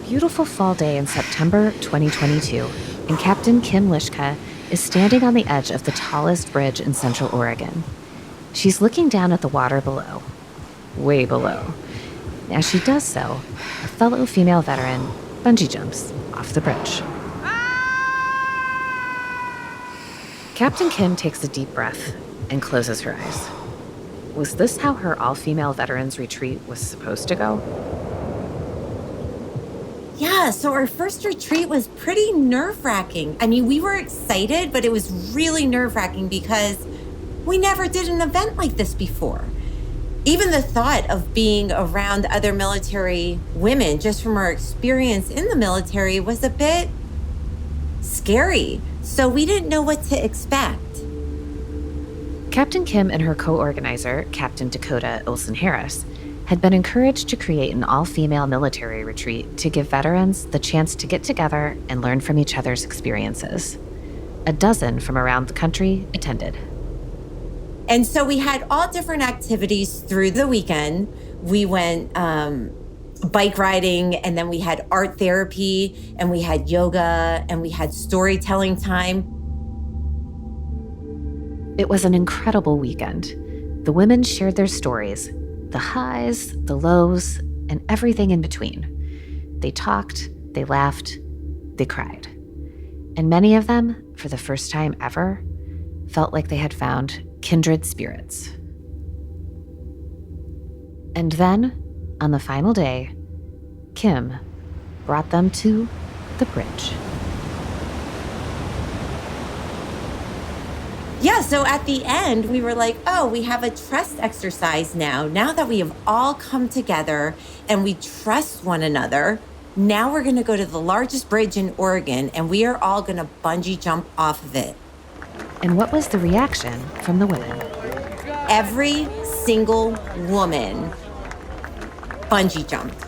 beautiful fall day in September 2022, and Captain Kim Liszka is standing on the edge of the tallest bridge in Central Oregon. She's looking down at the water below, way below. As she does so, a fellow female veteran bungee jumps off the bridge. Captain Kim takes a deep breath and closes her eyes. Was this how her all-female veterans retreat was supposed to go? Yeah, so our first retreat was pretty nerve-wracking. I mean, we were excited, but it was really nerve-wracking because we never did an event like this before. Even the thought of being around other military women, just from our experience in the military, was a bit scary. So we didn't know what to expect. Captain Kim and her co-organizer, Captain Dakota Olson-Harris, had been encouraged to create an all-female military retreat to give veterans the chance to get together and learn from each other's experiences. A dozen from around the country attended. And so we had all different activities through the weekend. We went bike riding, and then we had art therapy, and we had yoga, and we had storytelling time. It was an incredible weekend. The women shared their stories, the highs, the lows, and everything in between. They talked, they laughed, they cried. And many of them, for the first time ever, felt like they had found kindred spirits. And then, on the final day, Kim brought them to the bridge. Yeah, so at the end, we were like, oh, we have a trust exercise now. Now that we have all come together and we trust one another, now we're going to go to the largest bridge in Oregon, and we are all going to bungee jump off of it. And what was the reaction from the women? Every single woman bungee jumped.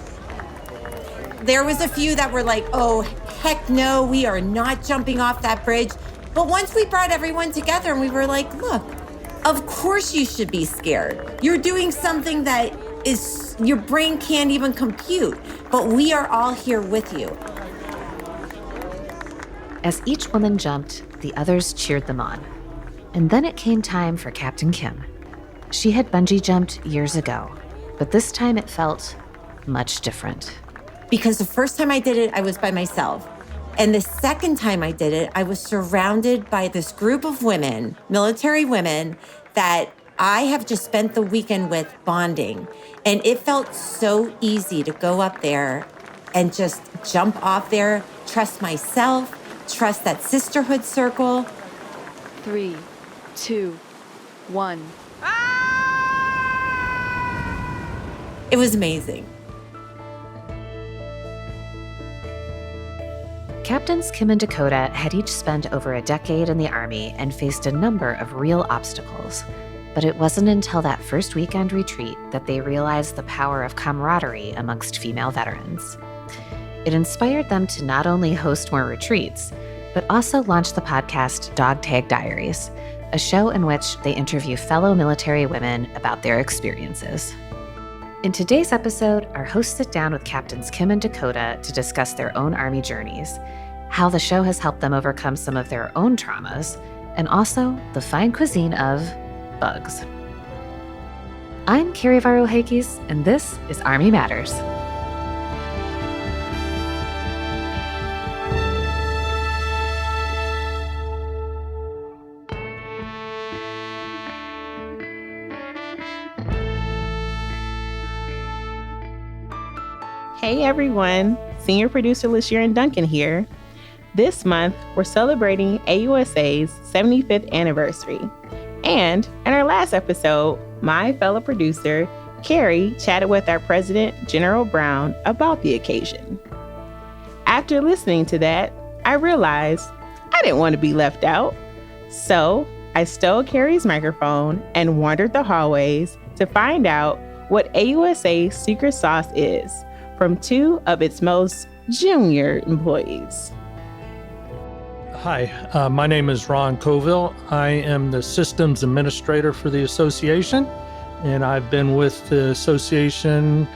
There was a few that were like, oh, heck no, we are not jumping off that bridge. But once we brought everyone together and we were like, look, of course you should be scared. You're doing something that is your brain can't even compute, but we are all here with you. As each woman jumped, the others cheered them on. And then it came time for Captain Kim. She had bungee jumped years ago, but this time it felt much different. Because the first time I did it, I was by myself. And the second time I did it, I was surrounded by this group of women, military women, that I have just spent the weekend with bonding. And it felt so easy to go up there and just jump off there, trust myself, trust that sisterhood circle. 3, 2, 1. It was amazing. Captains Kim and Dakota had each spent over a decade in the Army and faced a number of real obstacles. But it wasn't until that first weekend retreat that they realized the power of camaraderie amongst female veterans. It inspired them to not only host more retreats, but also launch the podcast Dog Tag Diaries, a show in which they interview fellow military women about their experiences. In today's episode, our hosts sit down with Captains Kim and Dakota to discuss their own Army journeys, how the show has helped them overcome some of their own traumas, and also the fine cuisine of bugs. I'm Carrie Varro-Hakes, and this is Army Matters. Hey everyone, Senior Producer LaSharon Duncan here. This month, we're celebrating AUSA's 75th anniversary. And in our last episode, my fellow producer, Carrie, chatted with our president, General Brown, about the occasion. After listening to that, I realized I didn't want to be left out. So I stole Carrie's microphone and wandered the hallways to find out what AUSA's secret sauce is from two of its most junior employees. Hi, my name is Ron Coville. I am the systems administrator for the association, and I've been with the association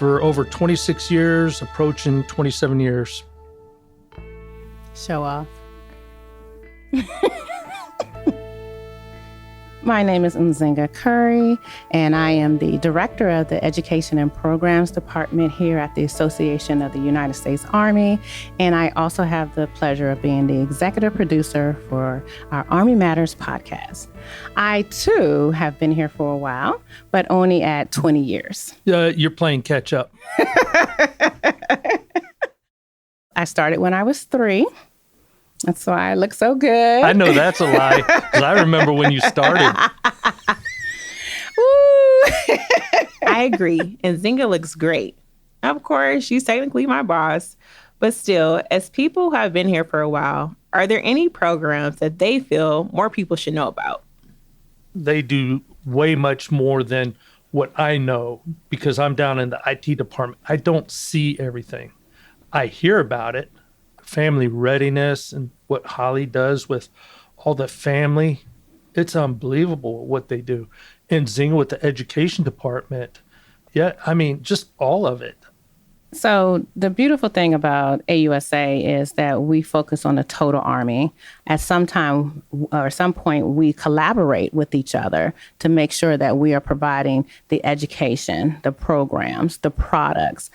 for over 26 years, approaching 27 years. Show off. My name is Nzinga Curry, and I am the Director of the Education and Programs Department here at the Association of the United States Army. And I also have the pleasure of being the Executive Producer for our Army Matters podcast. I, too, have been here for a while, but only at 20 years. You're playing catch up. I started when I was 3. That's why I look so good. I know that's a lie, because I remember when you started. I agree. And Nzinga looks great. Of course, she's technically my boss. But still, as people who have been here for a while, are there any programs that they feel more people should know about? They do way much more than what I know, because I'm down in the IT department. I don't see everything. I hear about it. Family readiness and what Holly does with all the family. It's unbelievable what they do. And Nzinga with the education department. Yeah, I mean, just all of it. So the beautiful thing about AUSA is that we focus on the total Army. At some time or some point, we collaborate with each other to make sure that we are providing the education, the programs, the products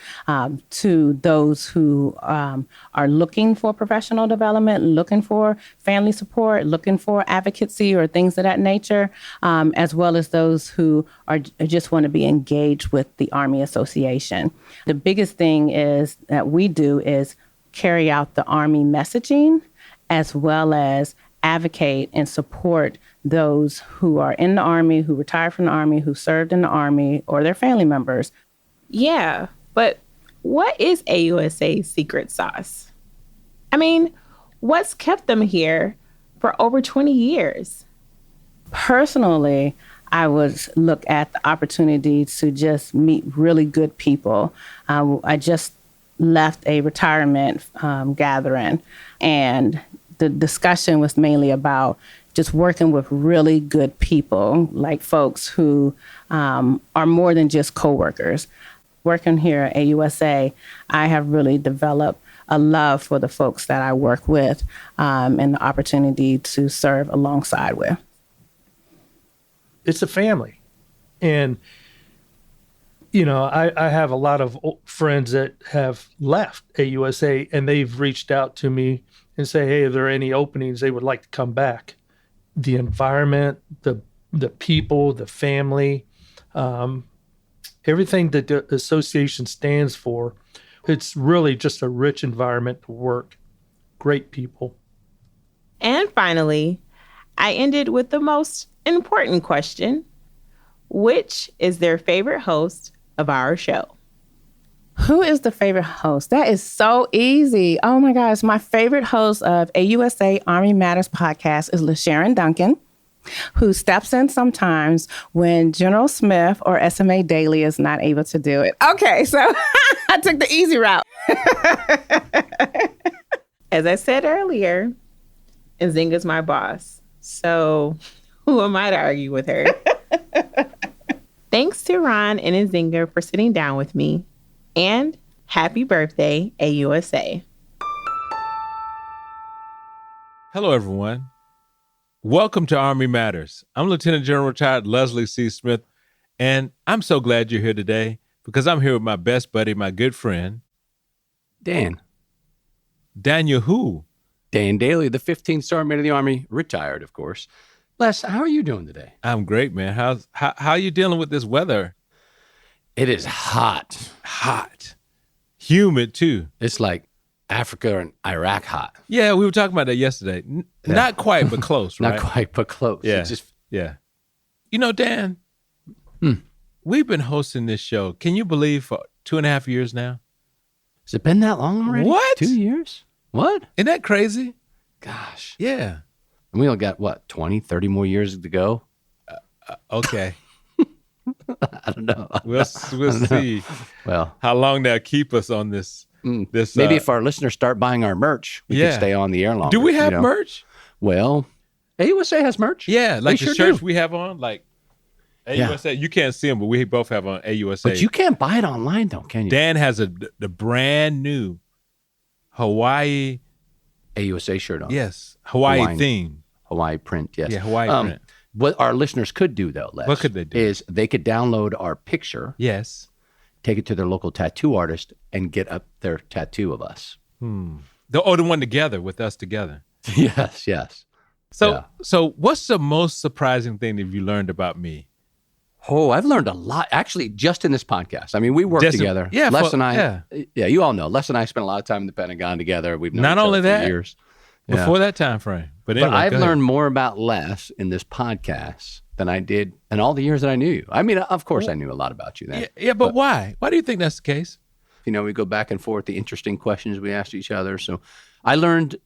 to those who are looking for professional development, looking for family support, looking for advocacy or things of that nature, as well as those who are just want to be engaged with the Army Association. The biggest thing is that we do is carry out the Army messaging, as well as advocate and support those who are in the Army, who retired from the Army, who served in the Army, or their family members. Yeah, but what is AUSA's secret sauce? I mean, what's kept them here for over 20 years? Personally, I would look at the opportunity to just meet really good people. I just left a retirement gathering, and the discussion was mainly about just working with really good people, like folks who are more than just coworkers. Working here at AUSA, I have really developed a love for the folks that I work with and the opportunity to serve alongside with. It's a family. And, you know, I have a lot of friends that have left AUSA, and they've reached out to me and say, hey, are there any openings they would like to come back? The environment, the people, the family, everything that the association stands for, it's really just a rich environment to work. Great people. And finally, I ended with the most important question. Which is their favorite host of our show? Who is the favorite host? That is so easy. Oh my gosh. My favorite host of AUSA Army Matters podcast is LaSharon Duncan, who steps in sometimes when General Smith or SMA Daily is not able to do it. Okay, so I took the easy route. As I said earlier, Nzinga's my boss. So who am I to argue with her? Thanks to Ron and Nzinga for sitting down with me. And happy birthday, AUSA. Hello, everyone. Welcome to Army Matters. I'm Lieutenant General Retired Leslie C. Smith, and I'm so glad you're here today because I'm here with my best buddy, my good friend, Dan. Daniel who? Dan Daly, the 15th Sergeant Major of the Army, retired, of course. Les, how are you doing today? I'm great, man. How are you dealing with this weather? It is hot. Hot. Humid, too. It's like Africa and Iraq hot. Yeah, we were talking about that yesterday. Not quite, but close, right? Not quite, but close. Yeah, yeah. You know, Dan, we've been hosting this show, can you believe, for 2.5 years now? Has it been that long already? What? 2 years? What? Isn't that crazy? Gosh. Yeah. And we only got, 20, 30 more years to go? Okay. I don't know. We'll see. Well, how long they'll keep us on this. Maybe if our listeners start buying our merch, we can stay on the air longer. Do we have merch? Well, AUSA has merch. Yeah, like we the sure shirts we have on, like. AUSA. You can't see them, but we both have on AUSA. But you can't buy it online, though, can you? Dan has the brand new Hawaii AUSA shirt on. Yes, Hawaii theme. Hawaii print, yes. Yeah, Hawaii print. What our listeners could do, though, Les, what could they do? Is they could download our picture, yes, take it to their local tattoo artist, and get up their tattoo of us. The one together with us together. Yes, yes. So what's the most surprising thing that you learned about me? Oh, I've learned a lot, actually, just in this podcast. I mean, we work together. Yeah, Les and I, you all know. Les and I spent a lot of time in the Pentagon together. We've known Not each only other for that, years. Before that time frame. But anyway, I've learned more about Les in this podcast than I did in all the years that I knew you. I mean, of course, I knew a lot about you then. Yeah, but why? Why do you think that's the case? You know, we go back and forth, the interesting questions we asked each other. So I learned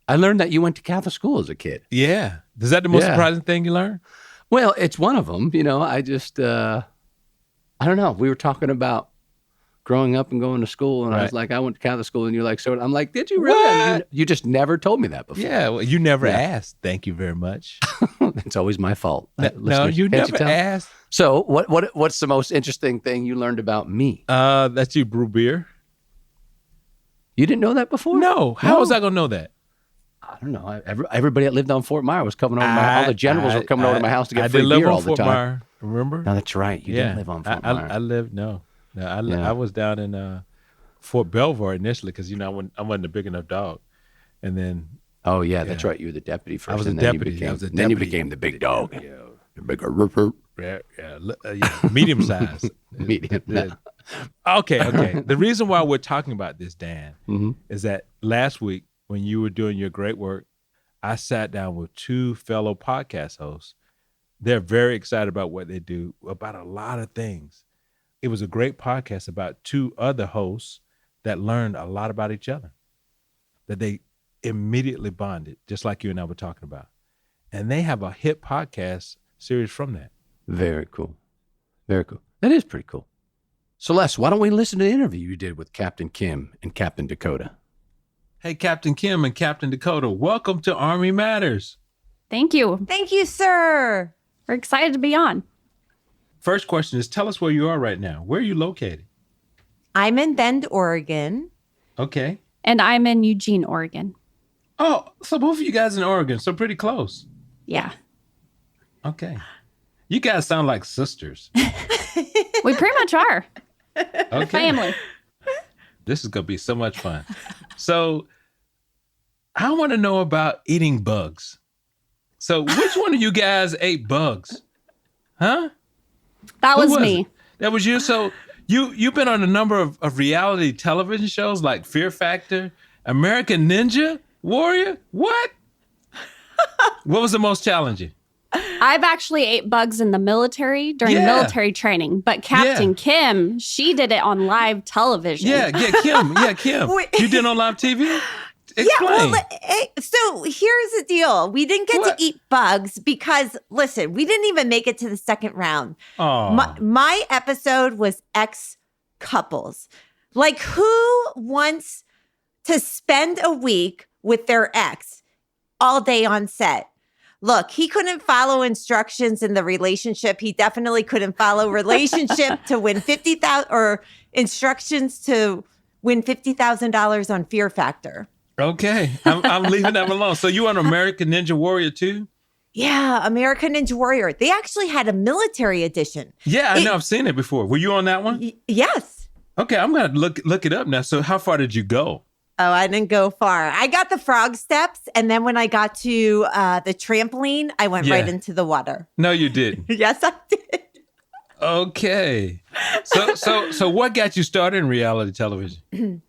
that you went to Catholic school as a kid. Yeah. Is that the most surprising thing you learned? Well, it's one of them. You know, I just, I don't know. We were talking about growing up and going to school, and I was like, I went to Catholic school, and you're like, so I'm like, did you really? You just never told me that before. Yeah, well, you never asked. Thank you very much. It's always my fault. No, you never asked. So what's the most interesting thing you learned about me? That you brew beer. You didn't know that before? No. How was I going to know that? I don't know. Everybody that lived on Fort Myer was coming over all the generals were coming over to my house to get free beer all the time. Myer, remember? No, that's right. You didn't live on Fort Myer. I was down in Fort Belvoir initially because, I wasn't a big enough dog. And then... Oh, yeah, that's right. You were the deputy first. I was a deputy. Then you became the big dog. Yeah. The bigger roofer. Medium size. Medium. Okay. The reason why we're talking about this, Dan, is that last week when you were doing your great work, I sat down with two fellow podcast hosts. They're very excited about what they do, about a lot of things. It was a great podcast about two other hosts that learned a lot about each other, that they immediately bonded, just like you and I were talking about. And they have a hit podcast series from that. Very cool. Very cool. That is pretty cool. So, Les, why don't we listen to the interview you did with Captain Kim and Captain Dakota? Hey, Captain Kim and Captain Dakota, welcome to Army Matters. Thank you. Thank you, sir. We're excited to be on. First question is, tell us where you are right now. Where are you located? I'm in Bend, Oregon. Okay. And I'm in Eugene, Oregon. Oh, so both of you guys in Oregon, so pretty close. Yeah. Okay. You guys sound like sisters. We pretty much are. Okay. Family. This is going to be so much fun. So I want to know about eating bugs. So which one of you guys ate bugs? Huh? That was me. It? That was you? So you've been on a number of reality television shows like Fear Factor, American Ninja Warrior? What? What was the most challenging? I've actually ate bugs in the military during military training, but Captain Kim, she did it on live television. Kim. Wait. You did it on live TV? Explain. So here's the deal. We didn't get to eat bugs because, listen, we didn't even make it to the second round. My episode was ex-couples. Like, who wants to spend a week with their ex all day on set? Look, he couldn't follow instructions in the relationship. He definitely couldn't follow relationship to win $50,000 or instructions to win $50,000 on Fear Factor. Okay, I'm leaving that alone. So you on American Ninja Warrior too? Yeah, American Ninja Warrior. They actually had a military edition. Yeah, I know. I've seen it before. Were you on that one? Yes. Okay, I'm gonna look it up now. So how far did you go? Oh, I didn't go far. I got the frog steps, and then when I got to the trampoline, I went right into the water. No, you didn't. Yes, I did. Okay. So what got you started in reality television?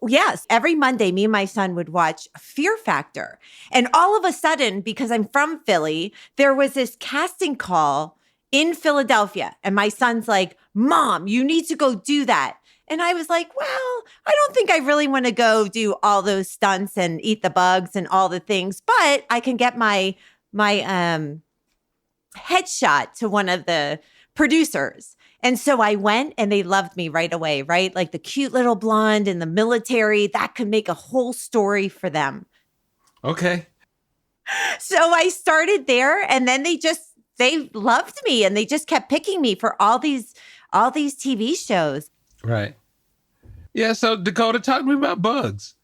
Yes. Every Monday, me and my son would watch Fear Factor. And all of a sudden, because I'm from Philly, there was this casting call in Philadelphia. And my son's like, Mom, you need to go do that. And I was like, well, I don't think I really want to go do all those stunts and eat the bugs and all the things, but I can get my headshot to one of the producers. And so I went and they loved me right away, right? Like the cute little blonde in the military, that could make a whole story for them. Okay. So I started there and then they just they loved me and they just kept picking me for all these TV shows. Right. Yeah. So Dakota, talk to me about bugs.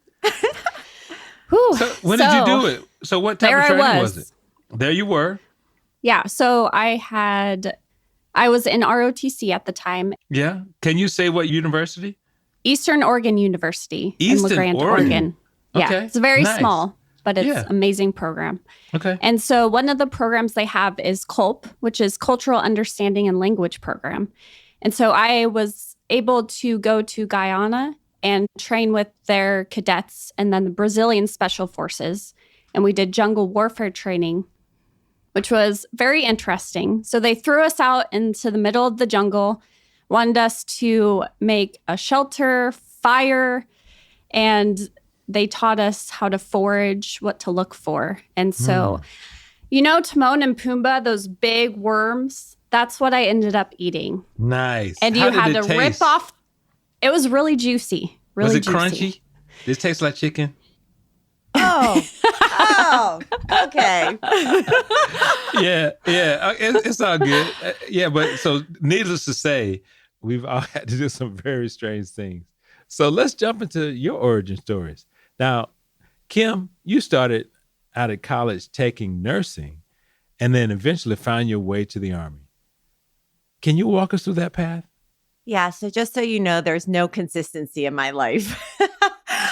Whew. So when did you do it? So what type of training was it? There you were. Yeah. So I was in ROTC at the time. Yeah. Can you say what university? Eastern Oregon University in Eastern LaGrande, Oregon. Yeah. Okay. It's very Nice. small, but it's Yeah. amazing program. Okay. And so one of the programs they have is CULP, which is Cultural Understanding and Language Program. And so I was able to go to Guyana and train with their cadets and then the Brazilian Special Forces. And we did jungle warfare training, which was very interesting. So they threw us out into the middle of the jungle, wanted us to make a shelter, fire, and they taught us how to forage, what to look for. And so, Timon and Pumbaa, those big worms, that's what I ended up eating. Nice. And How you did had it to taste? rip off. It was really juicy. Really Was it juicy. crunchy? Did it taste like chicken? Oh, okay. Yeah. It's all good. Yeah, but so needless to say, we've all had to do some very strange things. So let's jump into your origin stories. Now, Kim, you started out at college taking nursing and then eventually found your way to the Army. Can you walk us through that path? Yeah, so just so you know, there's no consistency in my life.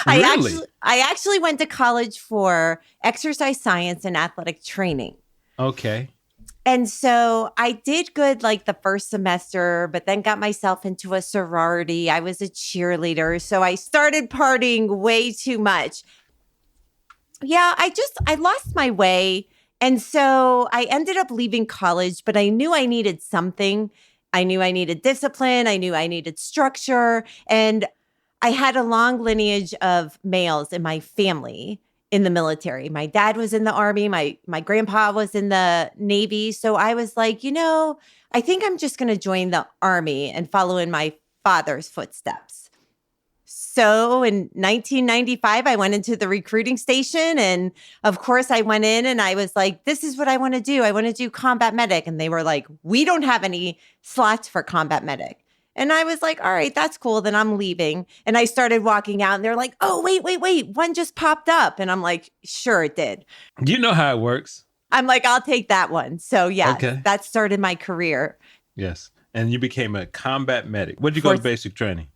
Really? I actually went to college for exercise science and athletic training. Okay. And so I did good like the first semester, but then got myself into a sorority. I was a cheerleader. So I started partying way too much. Yeah, I lost my way. And so I ended up leaving college, but I knew I needed something. I knew I needed discipline. I knew I needed structure. And I had a long lineage of males in my family in the military. My dad was in the Army. My grandpa was in the Navy. So I was like, I think I'm just going to join the Army and follow in my father's footsteps. So in 1995, I went into the recruiting station. And of course, I went in and I was like, this is what I want to do. I want to do combat medic. And they were like, we don't have any slots for combat medic. And I was like, all right, that's cool. Then I'm leaving. And I started walking out and they're like, oh, wait. One just popped up. And I'm like, sure, it did. You know how it works. I'm like, I'll take that one. So yeah, Okay. That started my career. Yes. And you became a combat medic. Where'd you go to basic training?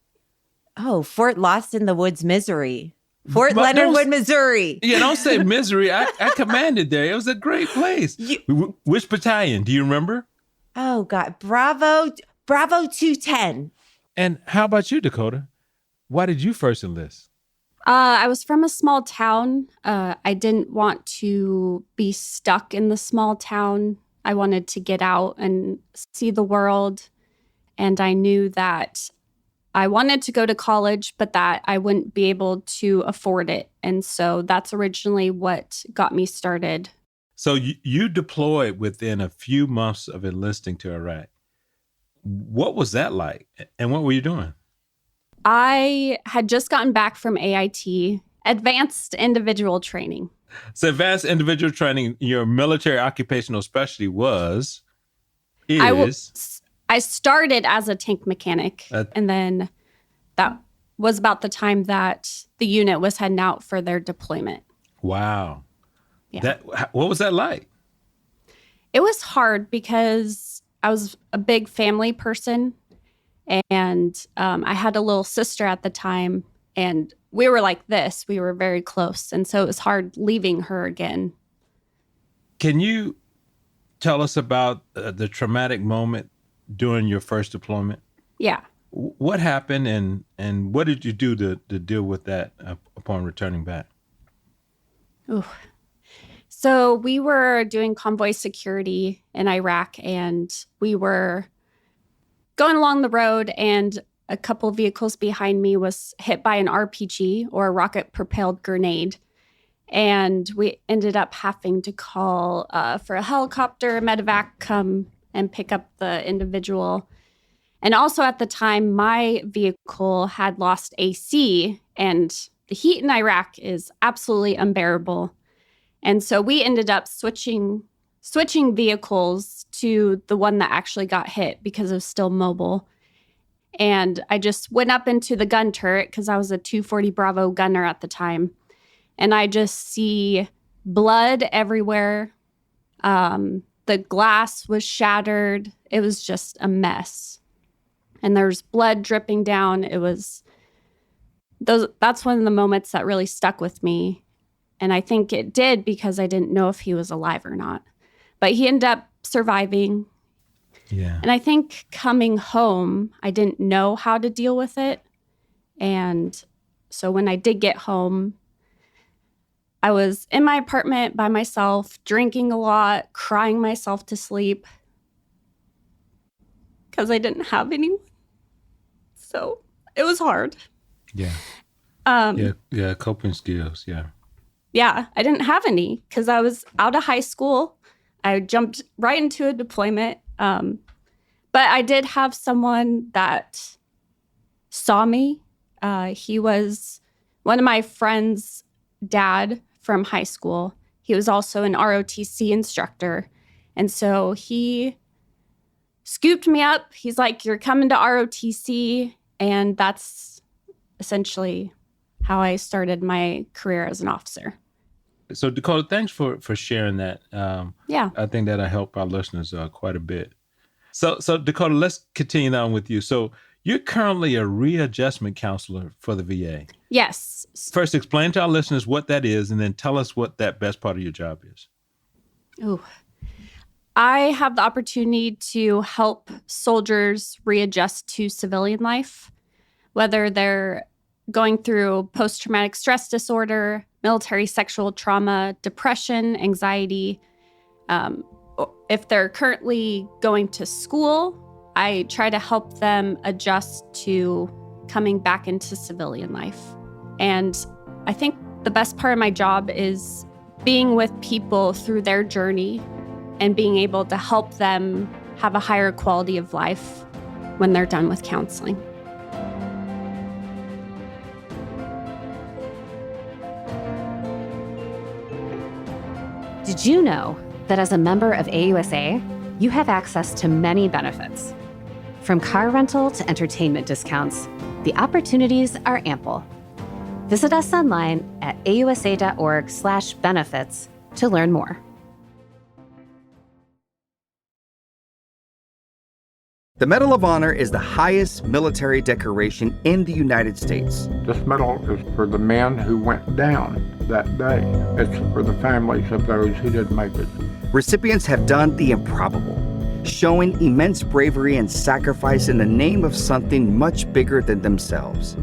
Oh, Fort Lost in the Woods, Missouri. Fort But Leonard Wood, Missouri. Yeah, don't say misery. I commanded there. It was a great place. Which battalion? Do you remember? Oh, God. Bravo 210. And how about you, Dakota? Why did you first enlist? I was from a small town. I didn't want to be stuck in the small town. I wanted to get out and see the world. And I knew that I wanted to go to college, but that I wouldn't be able to afford it. And so that's originally what got me started. So you deployed within a few months of enlisting to Iraq. What was that like? And what were you doing? I had just gotten back from AIT, Advanced Individual Training. So advanced individual training, your military occupational specialty I started as a tank mechanic, and then that was about the time that the unit was heading out for their deployment. Wow. Yeah. What was that like? It was hard because I was a big family person, and I had a little sister at the time, and we were like this. We were very close, and so it was hard leaving her again. Can you tell us about the traumatic moment during your first deployment? Yeah. What happened and what did you do to deal with that upon returning back? Ooh. So we were doing convoy security in Iraq, and we were going along the road, and a couple of vehicles behind me was hit by an RPG, or a rocket-propelled grenade. And we ended up having to call for a helicopter, medevac, come and pick up the individual. And also at the time, my vehicle had lost AC, and the heat in Iraq is absolutely unbearable. And so we ended up switching switching vehicles to the one that actually got hit because it was still mobile. And I just went up into the gun turret because I was a 240 Bravo gunner at the time. And I just see blood everywhere. The glass was shattered. It was just a mess. And there's blood dripping down. That's one of the moments that really stuck with me. And I think it did because I didn't know if he was alive or not. But he ended up surviving. Yeah. And I think coming home, I didn't know how to deal with it. And so when I did get home, I was in my apartment by myself, drinking a lot, crying myself to sleep because I didn't have anyone. So it was hard. Yeah. Coping skills. Yeah. Yeah, I didn't have any because I was out of high school. I jumped right into a deployment. But I did have someone that saw me. He was one of my friend's dad from high school. He was also an ROTC instructor. And so he scooped me up. He's like, "You're coming to ROTC." And that's essentially how I started my career as an officer. So Dakota, thanks for sharing that. Yeah. I think that'll help our listeners quite a bit. So Dakota, let's continue on with you. So you're currently a readjustment counselor for the VA. Yes. First, explain to our listeners what that is, and then tell us what that best part of your job is. Ooh. I have the opportunity to help soldiers readjust to civilian life, whether they're going through post-traumatic stress disorder, military sexual trauma, depression, anxiety. If they're currently going to school, I try to help them adjust to coming back into civilian life. And I think the best part of my job is being with people through their journey and being able to help them have a higher quality of life when they're done with counseling. Did you know that as a member of AUSA, you have access to many benefits? From car rental to entertainment discounts, the opportunities are ample. Visit us online at ausa.org/benefits to learn more. The Medal of Honor is the highest military decoration in the United States. This medal is for the men who went down that day. It's for the families of those who didn't make it. Recipients have done the improbable, showing immense bravery and sacrifice in the name of something much bigger than themselves.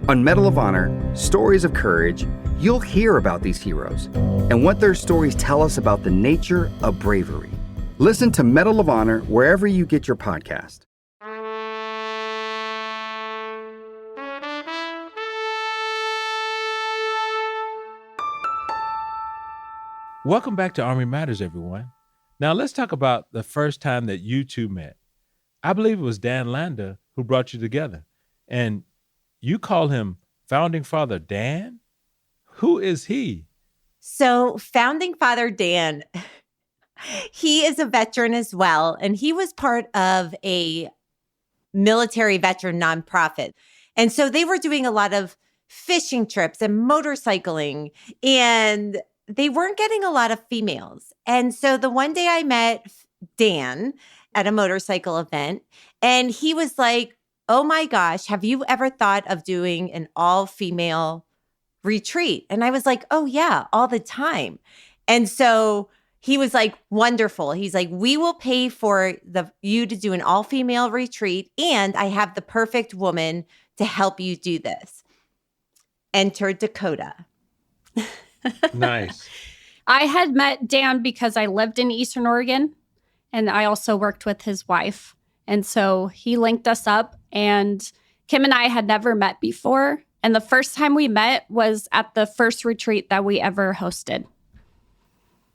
On Medal of Honor, Stories of Courage, you'll hear about these heroes and what their stories tell us about the nature of bravery. Listen to Medal of Honor wherever you get your podcast. Welcome back to Army Matters, everyone. Now let's talk about the first time that you two met. I believe it was Dan Landa who brought you together. And you call him Founding Father Dan? Who is he? So Founding Father Dan, he is a veteran as well. And he was part of a military veteran nonprofit. And so they were doing a lot of fishing trips and motorcycling, and they weren't getting a lot of females. And so the one day I met Dan at a motorcycle event, and he was like, "Oh my gosh, have you ever thought of doing an all-female retreat?" And I was like, "Oh yeah, all the time." And so he was like, "Wonderful." He's like, "We will pay for you to do an all-female retreat, and I have the perfect woman to help you do this." Enter Dakota. Nice. I had met Dan because I lived in Eastern Oregon, and I also worked with his wife. And so he linked us up, and Kim and I had never met before. And the first time we met was at the first retreat that we ever hosted.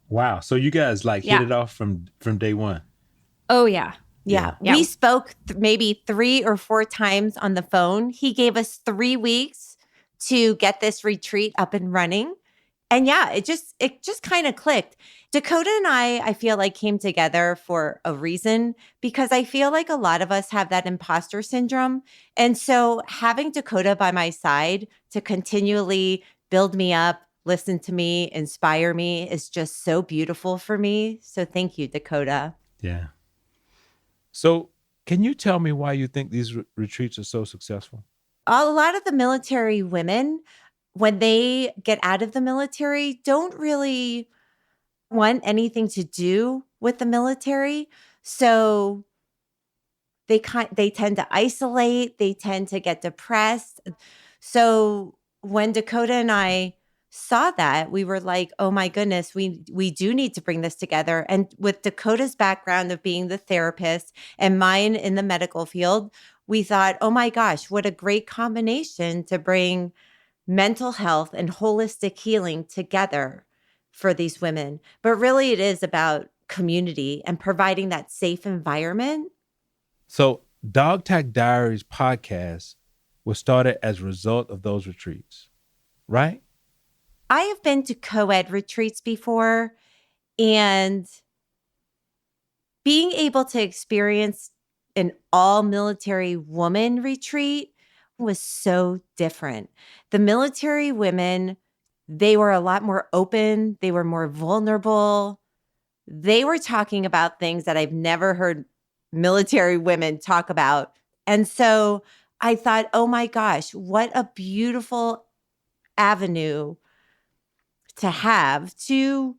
Wow. So you guys hit it off from day one. Oh, yeah. Yeah. We spoke maybe 3 or 4 times on the phone. He gave us 3 weeks to get this retreat up and running. And yeah, it just kind of clicked. Dakota and I feel like came together for a reason, because I feel like a lot of us have that imposter syndrome. And so having Dakota by my side to continually build me up, listen to me, inspire me is just so beautiful for me. So thank you, Dakota. Yeah. So can you tell me why you think these retreats are so successful? A lot of the military women, when they get out of the military, don't really want anything to do with the military. So they tend to isolate, they tend to get depressed. So when Dakota and I saw that, we were like, oh my goodness, we do need to bring this together. And with Dakota's background of being the therapist and mine in the medical field, we thought, oh my gosh, what a great combination to bring mental health and holistic healing together for these women. But really, it is about community and providing that safe environment. So Dog Tag Diaries podcast was started as a result of those retreats, right? I have been to co-ed retreats before, and being able to experience an all military woman retreat was so different. The military women, they were a lot more open. They were more vulnerable. They were talking about things that I've never heard military women talk about. And so I thought, oh my gosh, what a beautiful avenue to have to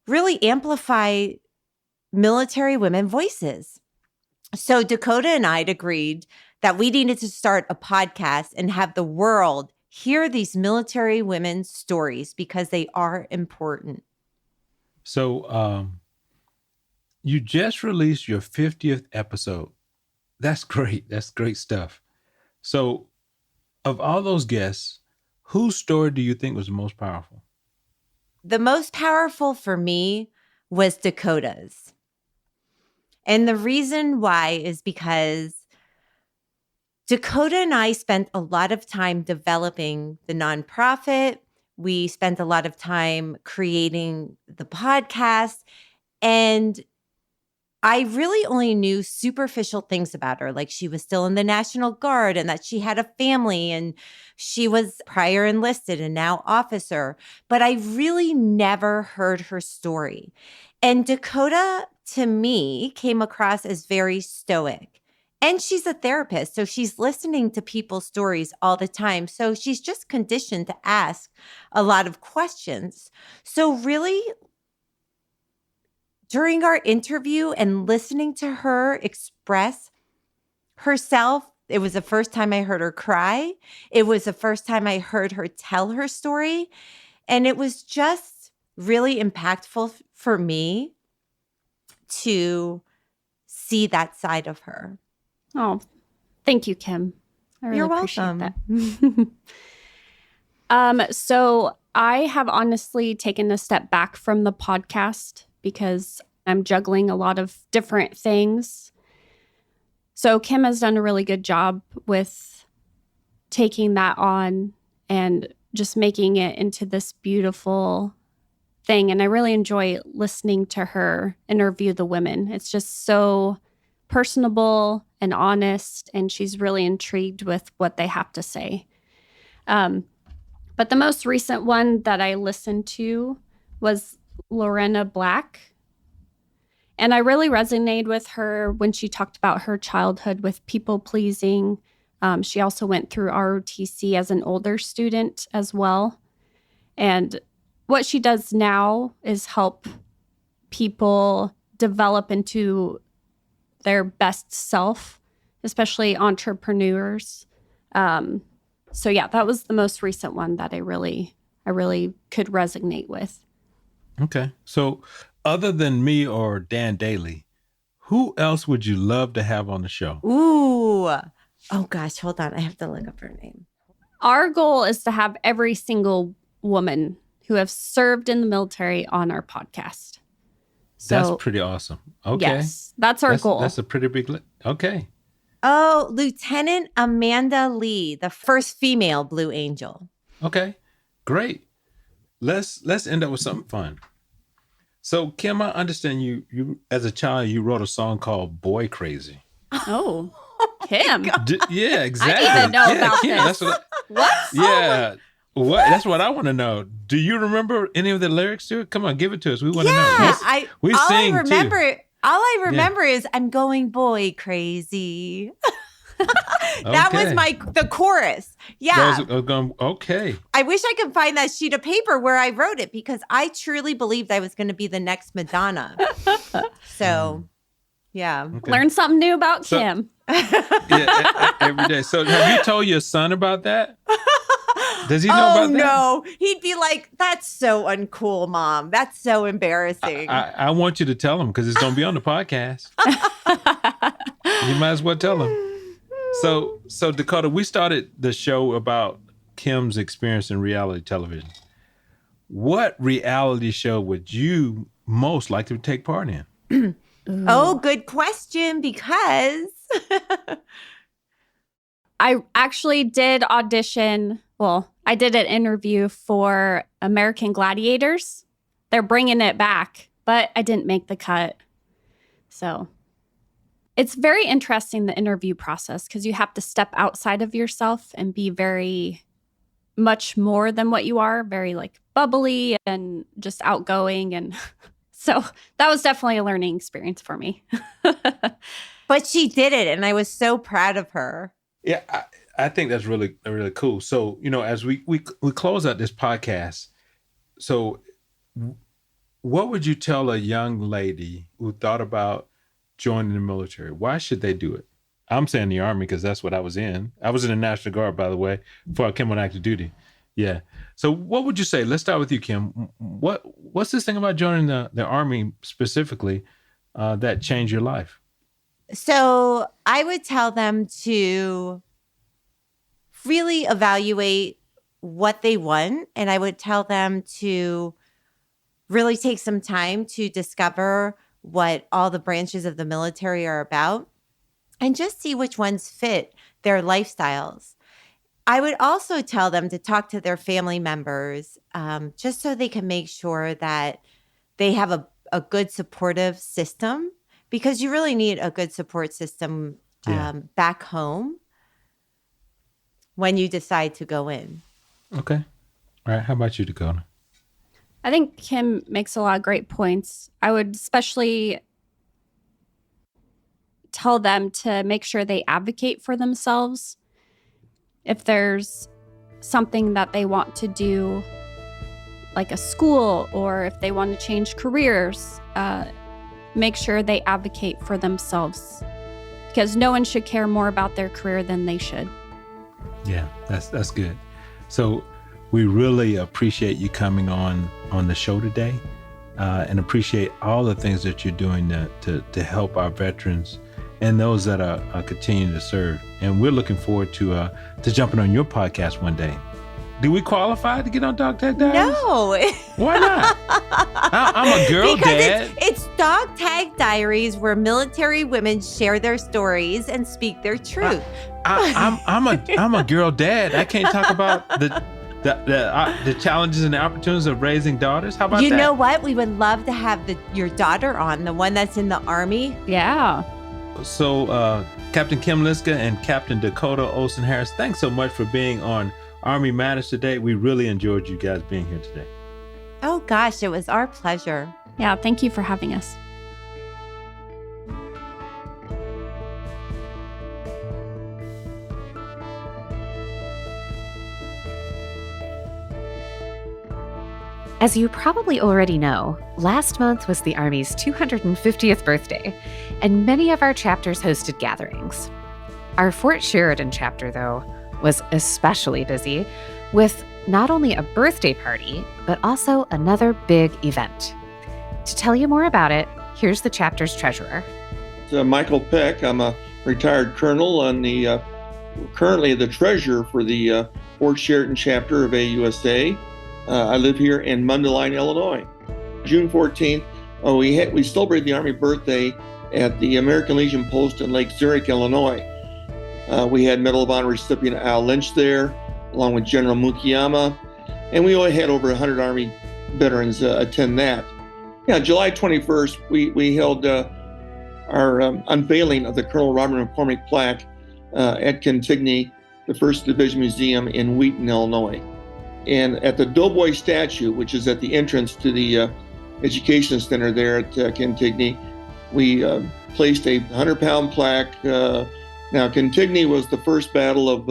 really amplify military women voices. So Dakota and I agreed that we needed to start a podcast and have the world hear these military women's stories, because they are important. So you just released your 50th episode. That's great. That's great stuff. So of all those guests, whose story do you think was the most powerful? The most powerful for me was Dakota's. And the reason why is because Dakota and I spent a lot of time developing the nonprofit. We spent a lot of time creating the podcast. And I really only knew superficial things about her, like she was still in the National Guard and that she had a family and she was prior enlisted and now officer. But I really never heard her story. And Dakota, to me, came across as very stoic. And she's a therapist, so she's listening to people's stories all the time. So she's just conditioned to ask a lot of questions. So really, during our interview and listening to her express herself, it was the first time I heard her cry. It was the first time I heard her tell her story. And it was just really impactful for me to see that side of her. Oh, thank you, Kim. I really You're appreciate welcome. that. So I have honestly taken a step back from the podcast because I'm juggling a lot of different things. So Kim has done a really good job with taking that on and just making it into this beautiful thing. And I really enjoy listening to her interview the women. It's just so personable and honest, and she's really intrigued with what they have to say. But the most recent one that I listened to was Lorena Black. And I really resonated with her when she talked about her childhood with people pleasing. She also went through ROTC as an older student as well. And what she does now is help people develop into their best self, especially entrepreneurs. So yeah, that was the most recent one that I really could resonate with. Okay. So other than me or Dan Daly, who else would you love to have on the show? Ooh. Oh gosh, hold on. I have to look up her name. Our goal is to have every single woman who have served in the military on our podcast. So, that's pretty awesome. Okay. Yes, that's our goal. That's a pretty big list. Okay. Oh, Lieutenant Amanda Lee, the first female Blue Angel. Okay. Great. let's end up with something fun. So, Kim, I understand you as a child, you wrote a song called Boy Crazy. Oh, Kim. Yeah, exactly. I didn't even know about Kim, this. What? Yeah. What? That's what I want to know. Do you remember any of the lyrics to it? Come on, give it to us. We want to know. All I remember Yeah. is I'm going boy crazy. That was the chorus. Yeah. Okay. I wish I could find that sheet of paper where I wrote it because I truly believed I was going to be the next Madonna. So, yeah. Okay. Learn something new about Kim. Yeah, every day. So have you told your son about that? Does he know about that? No. He'd be like, that's so uncool, Mom. That's so embarrassing. I want you to tell him because it's going to be on the podcast. You might as well tell him. So Dakota, we started the show about Kim's experience in reality television. What reality show would you most like to take part in? Oh, good question, because I actually did audition. Well, I did an interview for American Gladiators. They're bringing it back, but I didn't make the cut. So it's very interesting, the interview process, because you have to step outside of yourself and be very much more than what you are, very like bubbly and just outgoing. And so that was definitely a learning experience for me. but she did it, and I was so proud of her. Yeah, I think that's really, really cool. So, as we close out this podcast, so what would you tell a young lady who thought about joining the military? Why should they do it? I'm saying the Army because that's what I was in. I was in the National Guard, by the way, before I came on active duty. Yeah. So what would you say? Let's start with you, Kim. What's this thing about joining the Army specifically that changed your life? So I would tell them to really evaluate what they want. And I would tell them to really take some time to discover what all the branches of the military are about and just see which ones fit their lifestyles. I would also tell them to talk to their family members just so they can make sure that they have a good supportive system, because you really need a good support system back home when you decide to go in. Okay. All right. How about you, Dakota? I think Kim makes a lot of great points. I would especially tell them to make sure they advocate for themselves. If there's something that they want to do, like a school, or if they want to change careers, make sure they advocate for themselves, because no one should care more about their career than they should. Yeah, that's good. So we really appreciate you coming on the show today, and appreciate all the things that you're doing to help our veterans and those that are continuing to serve. And we're looking forward to jumping on your podcast one day. Do we qualify to get on Dog Tag Diaries? No. Why not? I'm a girl dad. It's Dog Tag Diaries, where military women share their stories and speak their truth. I'm a girl dad. I can't talk about the challenges and the opportunities of raising daughters. How about that? You know what? We would love to have your daughter on, the one that's in the Army. Yeah. So Captain Kim Liszka and Captain Dakota Olson-Harris, thanks so much for being on Army Matters today. We really enjoyed you guys being here today. Oh gosh, it was our pleasure. Yeah, thank you for having us. As you probably already know, last month was the Army's 250th birthday, and many of our chapters hosted gatherings. Our Fort Sheridan chapter, though, was especially busy with not only a birthday party, but also another big event. To tell you more about it, here's the chapter's treasurer. Michael Peck. I'm a retired colonel and currently the treasurer for the Fort Sheridan chapter of AUSA. I live here in Mundelein, Illinois. June 14th, we celebrated the Army birthday at the American Legion Post in Lake Zurich, Illinois. We had Medal of Honor recipient Al Lynch there, along with General Mukiyama. And we only had over 100 Army veterans attend that. Yeah, July 21st, we held our unveiling of the Colonel Robert McCormick plaque at Cantigny, the 1st Division Museum in Wheaton, Illinois. And at the Doughboy statue, which is at the entrance to the Education Center there at Cantigny, we placed a 100-pound plaque. Now, Cantigny was the first battle of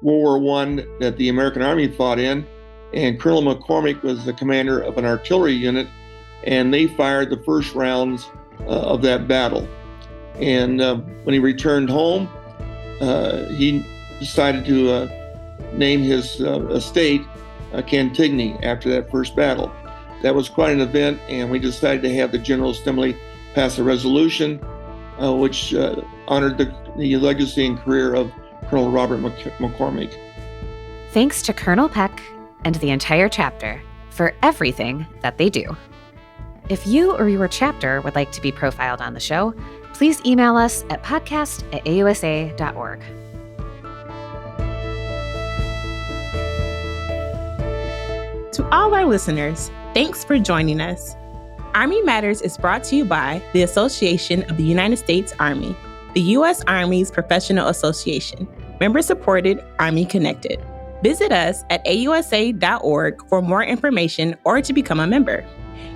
World War I that the American Army fought in, and Colonel McCormick was the commander of an artillery unit, and they fired the first rounds of that battle. And when he returned home, he decided to name his estate Cantigny after that first battle. That was quite an event, and we decided to have the General Assembly pass a resolution which honored the legacy and career of Colonel Robert McCormick. Thanks to Colonel Peck and the entire chapter for everything that they do. If you or your chapter would like to be profiled on the show, please email us at podcast@ausa.org. To all our listeners, thanks for joining us. Army Matters is brought to you by the Association of the United States Army, the U.S. Army's professional association, member-supported, Army-connected. Visit us at ausa.org for more information or to become a member.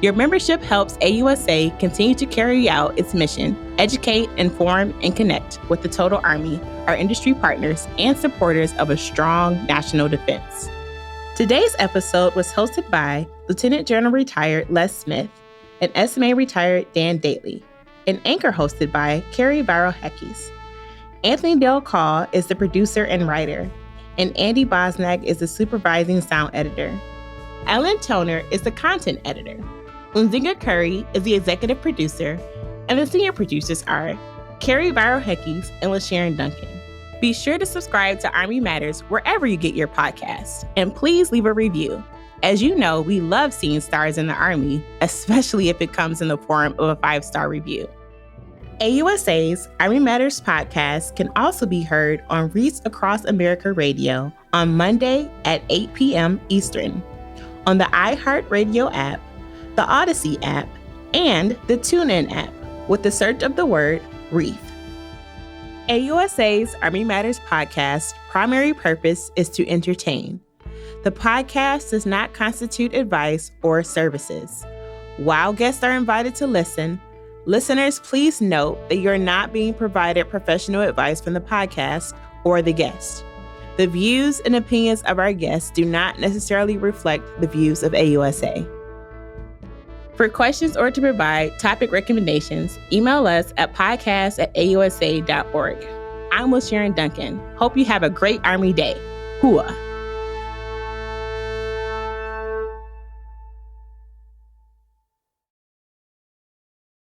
Your membership helps AUSA continue to carry out its mission, educate, inform, and connect with the total Army, our industry partners, and supporters of a strong national defense. Today's episode was hosted by Lieutenant General Retired Les Smith and SMA Retired Dan Daly, and anchor hosted by Carrie Barrow-Heckes. Anthony Del Call is the producer and writer, and Andy Bosnack is the supervising sound editor. Ellen Toner is the content editor. Unzinga Curry is the executive producer, and the senior producers are Carrie Barrow-Heckes and LaSharon Duncan. Be sure to subscribe to Army Matters wherever you get your podcasts, and please leave a review. As you know, we love seeing stars in the Army, especially if it comes in the form of a 5-star review. AUSA's Army Matters podcast can also be heard on Reach Across America Radio on Monday at 8 p.m. Eastern, on the iHeartRadio app, the Odyssey app, and the TuneIn app with the search of the word Reef. AUSA's Army Matters podcast primary purpose is to entertain. The podcast does not constitute advice or services. While guests are invited to listen, listeners, please note that you're not being provided professional advice from the podcast or the guest. The views and opinions of our guests do not necessarily reflect the views of AUSA. For questions or to provide topic recommendations, email us at podcast@ausa.org. I'm LaSharon Duncan. Hope you have a great Army Day. Hooah!